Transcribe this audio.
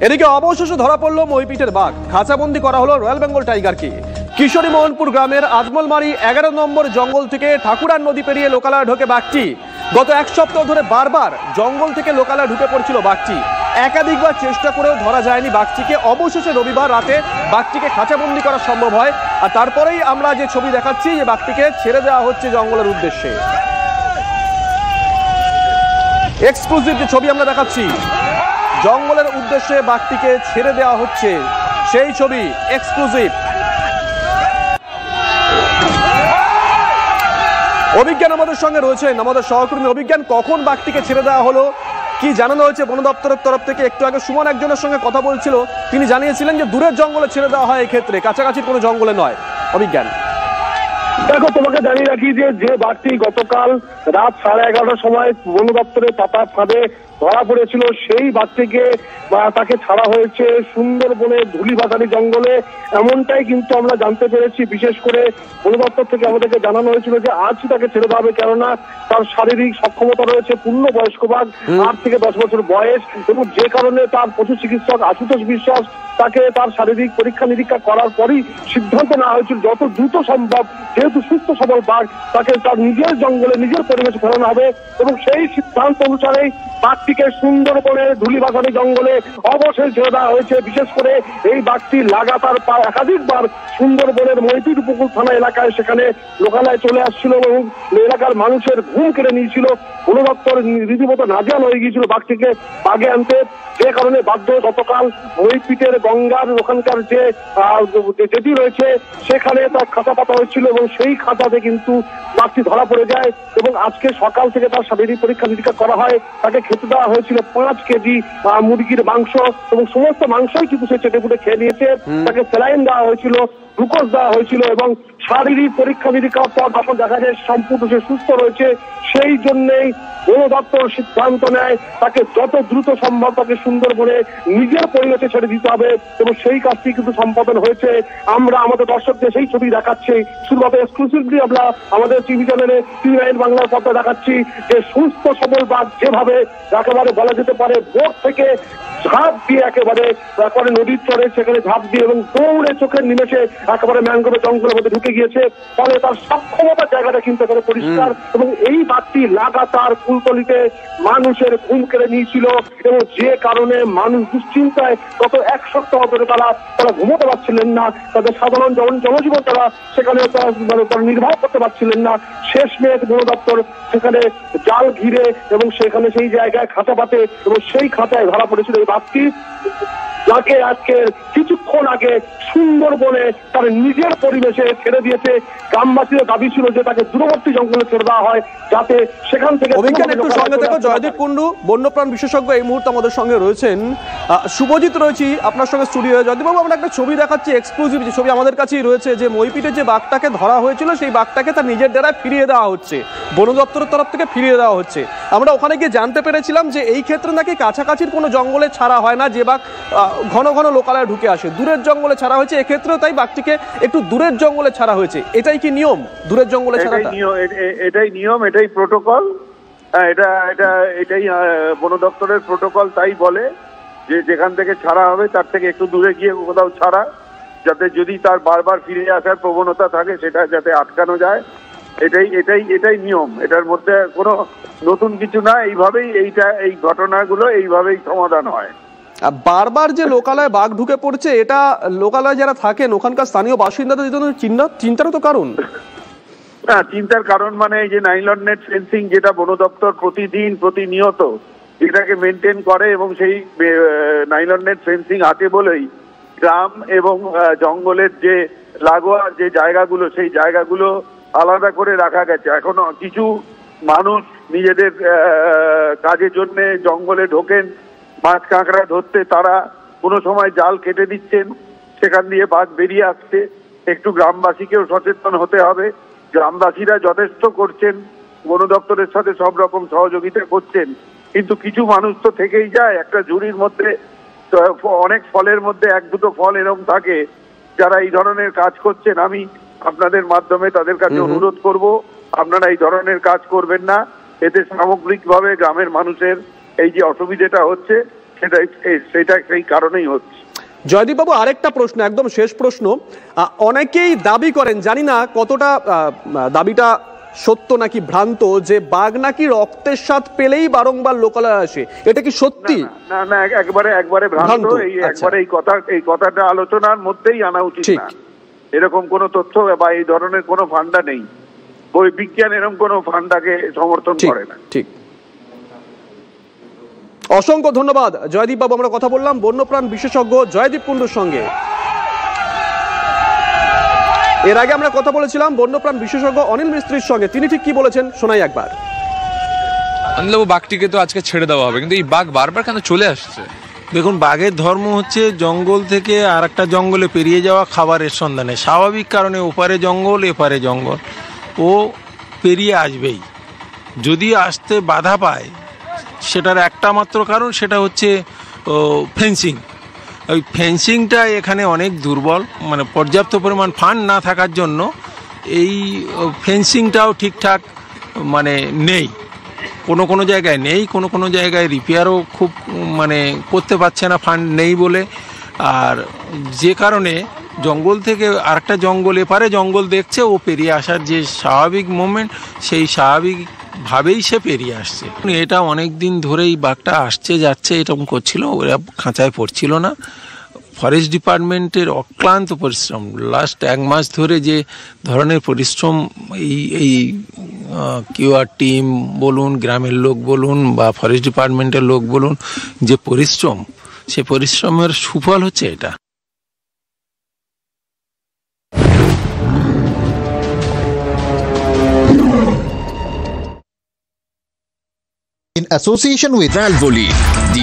এদিকে অবশেষে ধরা পড়লো মইপিটের বাঘ, খাঁচাবন্দি করা হলো রয়্যাল বেঙ্গল টাইগারকে। কিশোরী মোহনপুর গ্রামের আজমলমারি 11 নম্বর জঙ্গল থেকে ঠাকুরার নদী পেরিয়ে লোকালয়ে ঢোকে বাঘটি। গত এক সপ্তাহ ধরে বারবার জঙ্গল থেকে লোকালয়ে ঢুকে পড়ছিল বাঘটি। একাধিকবার চেষ্টা করেও ধরা যায়নি বাঘটিকে। অবশেষে রবিবার রাতে বাঘটিকে খাঁচাবন্দি করা সম্ভব হয়, আর তারপরেই আমরা যে ছবি দেখাচ্ছি যে বাঘটিকে ছেড়ে দেওয়া হচ্ছে জঙ্গলের উদ্দেশ্যে। এক্সক্লুসিভ যে ছবি আমরা দেখাচ্ছি, জঙ্গলের উদ্দেশ্যে বাঘটিকে ছেড়ে দেওয়া হচ্ছে, সেই ছবি এক্সক্লুসিভ। অভিজ্ঞান আমাদের সঙ্গে রয়েছেন, আমাদের সহকর্মী অভিজ্ঞান। কখন বাঘটিকে ছেড়ে দেওয়া হলো, কি জানানো হয়েছে বন দপ্তরের তরফ থেকে? একটু আগে সুমন একজনের সঙ্গে কথা বলছিল, তিনি জানিয়েছিলেন যে দূরের জঙ্গলে ছেড়ে দেওয়া হয়, এই ক্ষেত্রে কাছাকাছি কোনো জঙ্গলে নয়। অভিজ্ঞান, দেখো, তোমাকে জানিয়ে রাখি যে বাঘটি গতকাল রাত 11:30টার সময় বন দপ্তরের পাতা ফাঁদে ধরা পড়েছিল। সেই বাঘটিকে তাকে ছাড়া হয়েছে সুন্দরবনের ধুলিবাগানি জঙ্গলে, এমনটাই কিন্তু আমরা জানতে পেরেছি। বিশেষ করে বন দপ্তর থেকে আমাদেরকে জানানো হয়েছিল যে আজই তাকে ছেড়ে দেওয়া হবে, কেননা তার শারীরিক সক্ষমতা রয়েছে, পূর্ণ বয়স্ক বাঘ, 8 থেকে 10 বছর বয়স, এবং যে কারণে তার পশু চিকিৎসক আশুতোষ বিশ্বাস তাকে তার শারীরিক পরীক্ষা নিরীক্ষা করার পরই সিদ্ধান্ত নেওয়া হয়েছিল যত দ্রুত সম্ভব, যেহেতু সুস্থ সবল বাঘ, তাকে তার নিজের জঙ্গলে নিজের পরিবেশে ফেরানো হবে। এবং সেই সিদ্ধান্ত অনুসারেই বাঘটিকে সুন্দরবনের ধুলিবাগানি জঙ্গলে অবশেষে ছেড়ে দেওয়া হয়েছে। বিশেষ করে এই বাঘটি লাগাতার একাধিকবার সুন্দরবনের মইপিট উপকূল থানা এলাকায় সেখানে লোকালয়ে চলে আসছিল এবং এলাকার মানুষের ঘুম কেড়ে নিয়েছিল। বন দপ্তর রীতিমতো নাজেহাল হয়ে গিয়েছিল বাঘটিকে বাগে আনতে, যে কারণে বাধ্য গতকাল মইপিটের গঙ্গার ওখানকার যে জেটি রয়েছে সেখানে তার খাঁচা পাতা হয়েছিল এবং সেই খাঁচাতে কিন্তু বাঘটি ধরা পড়ে যায়। এবং আজকে সকাল থেকে তার শারীরিক পরীক্ষা নিরীক্ষা করা হয়, তাকে খেতে দেওয়া হয়েছিল 5 কেজি মুরগির মাংস এবং সমস্ত মাংসই কিন্তু সে চেটেপুটে খেয়ে নিয়েছে। তাকে স্যালাইন দেওয়া হয়েছিল, গ্লুকোজ দেওয়া হয়েছিল এবং শারীরিক পরীক্ষা নিরীক্ষার পর যখন দেখা যায় সম্পূর্ণ সে সুস্থ রয়েছে, সেই জন্যেই বন দপ্তর সিদ্ধান্ত নেয় তাকে যত দ্রুত সম্ভব তাকে সুন্দরবনে নিজের পরিবেশে ছেড়ে দিতে হবে এবং সেই কাজটি কিন্তু সম্পাদন হয়েছে। আমরা আমাদের দর্শকদের সেই ছবি দেখাচ্ছি, শুধুমাত্র এক্সক্লুসিভলি আমরা আমাদের টিভি চ্যানেলে TV9 বাংলার পর্দায় দেখাচ্ছি যে সুস্থ সবল বাঘ যেভাবে একেবারে বলা যেতে পারে বোট থেকে ঝাঁপ দিয়ে একেবারে নদীর চরে সেখানে ঝাঁপ দিয়ে এবং দৌড়ে চোখের নিমেষে একেবারে ম্যানগ্রোভ জঙ্গলের মধ্যে ঢুকে গিয়েছে। ফলে তার সক্ষমতার জায়গাটা কিন্তু একেবারে পরিষ্কার এবং এই বাঘটি লাগাতার কুলতলিতে মানুষের ঘুম কেড়ে নিয়েছিল এবং যে কারণে মানুষ দুশ্চিন্তায় গত 1 সপ্তাহ ধরে তারা ঘুমোতে পারছিলেন না, তাদের সাধারণ জনজীবন তারা সেখানে তারা নির্বাহ করতে পারছিলেন না। শেষমেশ বন দপ্তর সেখানে জাল ঘিরে এবং সেখানে সেই জায়গায় খাঁচা পাতে এবং সেই খাঁচায় ধরা পড়েছিল এই বাঘটি, যাকে আজকে কিছুক্ষণ আগে সুন্দরবনে তার নিজের পরিবেশে ছেড়ে দিয়েছে। গ্রামবাসীর দাবি ছিল যে তাকে দূরবর্তী জঙ্গলে ছেড়ে দেওয়া হয় যাতে সেখান থেকে। একটু সঙ্গে থেকে জয়দীপ কুন্ডু বন্যপ্রাণ বিশেষজ্ঞ এই মুহূর্তে আমাদের সঙ্গে রয়েছেন। শুভজিৎ রয়েছি আপনার সঙ্গে স্টুডিওয়ে। জয়দীপবাবু, আমরা একটা ছবি দেখাচ্ছি, এক্সক্লুসিভ যে ছবি আমাদের কাছেই রয়েছে, যে মইপিটের যে বাঘটাকে ধরা হয়েছিল সেই বাঘটাকে তার নিজের ডেরায় ফিরিয়ে দেওয়া হচ্ছে, বন দপ্তরের তরফ থেকে ফিরিয়ে দেওয়া হচ্ছে। আমরা ওখানে গিয়ে জানতে পেরেছিলাম যে এই ক্ষেত্রে নাকি কাছাকাছির কোনো জঙ্গলে ছাড়া হয় না, যে বাঘ ঘন ঘন লোকালয়ে ঢুকে আসে, দূরের জঙ্গলে ছাড়া হয়েছে। এক্ষেত্রেও তাই বাঘটিকে একটু দূরের জঙ্গলে ছাড়া হয়েছে। এটাই কি নিয়ম, দূরের জঙ্গলে ছাড়াটা? এটাই নিয়ম, এটাই প্রোটোকল, এটাই বন দপ্তরের প্রোটোকল। তাই বলে যে যেখান থেকে ছাড়া হবে তার থেকে একটু দূরে গিয়ে কোথাও ছাড়া, যাতে যদি তার বারবার ফিরে আসার প্রবণতা থাকে সেটা যাতে আটকানো যায়। এটাই নিয়ম, এটার মধ্যে কোনো নতুন কিছু না। এইভাবেই এই ঘটনাগুলো এইভাবেই সমাধান হয়। বারবার যে লোকালয়ে বাঘ ঢুকে পড়ছে, এটা লোকালয়ে যারা থাকেন ওখানকার স্থানীয় বাসিন্দাদের জন্য চিন্তারও তো কারণ। হ্যাঁ, চিন্তার কারণ মানে এই যে নাইলন নেট ফেন্সিং, যেটা বন দপ্তর প্রতিনিয়ত এটাকে মেনটেন করে এবং সেই নাইলন নেট ফেন্সিং আছে বলেই গ্রাম এবং জঙ্গলের যে লাগোয়া যে জায়গাগুলো সেই জায়গাগুলো আলাদা করে রাখা গেছে। এখনো কিছু মানুষ নিজেদের কাজের জন্য জঙ্গলে ঢোকেন মাছ কাঁকড়া ধরতে, তারা কোনো সময় জাল কেটে দিচ্ছেন, সেখান দিয়ে বাঘ বেরিয়ে আসছে। একটু গ্রামবাসীকেও সচেতন হতে হবে। গ্রামবাসীরা যথেষ্ট করছেন, বন দপ্তরের সাথে সব রকম সহযোগিতা করছেন, কিন্তু কিছু মানুষ তো থেকেই যায়। একটা ঝুড়ির মধ্যে অনেক ফলের মধ্যে 1-2টো ফল এরকম থাকে যারা এই ধরনের কাজ করছেন। আমি আপনাদের মাধ্যমে তাদের কাছে অনুরোধ করব, আপনারা এই ধরনের কাজ করবেন না। এতে সামগ্রিকভাবে গ্রামের মানুষের এই যে অসুবিধাটা হচ্ছে সেটা সেই কারণেই হচ্ছে। জয়দীপ বাবু, আরেকটা প্রশ্ন, একদম শেষ প্রশ্ন। অনেকেই দাবি করেন, জানি না কতটা দাবিটা সত্য নাকি ভ্রান্ত, যে বাঘ নাকি রক্তের স্বাদ পেলেই বারংবার লোকালয়ে আসে, এটা কি সত্যি? না না, একবারে ভ্রান্ত। একবারে এই কথাটা আলোচনার মধ্যেই আনা উচিত না। এরকম কোনো তথ্য বা এই ধরনের কোনো ফান্ডা নেই। ওই বিজ্ঞান এরকম কোনো ফান্ডাকে সমর্থন করে না। ঠিক। অসংখ্য ধন্যবাদ জয়দীপ বাবু। আমরা কথা বললাম বন্যপ্রাণ বিশেষজ্ঞ জয়দীপ কুণ্ডুর সঙ্গে। এর আগে আমরা কথা বলেছিলাম বন্যপ্রাণ বিশেষজ্ঞ অনিল মিস্ত্রির সঙ্গে, তিনি ঠিক কি বলেছেন শোনাই একবার। অনিলবাবু, বাঘটিকে তো আজকে ছেড়ে দেওয়া হবে, কিন্তু এই বাঘ বারবার কেন চলে আসছে? দেখুন, বাঘের ধর্ম হচ্ছে জঙ্গল থেকে আর একটা জঙ্গলে পেরিয়ে যাওয়া খাবারের সন্ধানে। স্বাভাবিক কারণে ওপারে জঙ্গল এপারে জঙ্গল, ও পেরিয়ে আসবেই। যদি আসতে বাধা পায় সেটার একটা মাত্র কারণ, সেটা হচ্ছে ফেন্সিং। ওই ফেন্সিংটা এখানে অনেক দুর্বল, মানে পর্যাপ্ত পরিমাণ ফান্ড না থাকার জন্য এই ফেন্সিংটাও ঠিকঠাক মানে নেই। কোনো জায়গায় নেই, কোনো জায়গায় রিপেয়ারও খুব মানে করতে পারছে না ফান্ড নেই বলে। আর যে কারণে জঙ্গল থেকে আরেকটা জঙ্গল এপারে জঙ্গল দেখছে, ও পেরিয়ে আসার যে স্বাভাবিক মুভমেন্ট, সেই স্বাভাবিকভাবেই সে পেরিয়ে আসছে। এটা অনেক দিন ধরেই বাঘটা আসছে যাচ্ছে এরকম করছিল, ওরা খাঁচায় পড়ছিল না। ফরেস্ট ডিপার্টমেন্টের অক্লান্ত পরিশ্রম, লাস্ট 1 মাস ধরে যে ধরনের পরিশ্রম এই কিউআর টিম বলুন, গ্রামের লোক বলুন বা ফরেস্ট ডিপার্টমেন্টের লোক বলুন, যে পরিশ্রম, সে পরিশ্রমের সুফল হচ্ছে এটা। In association with Valvoline, the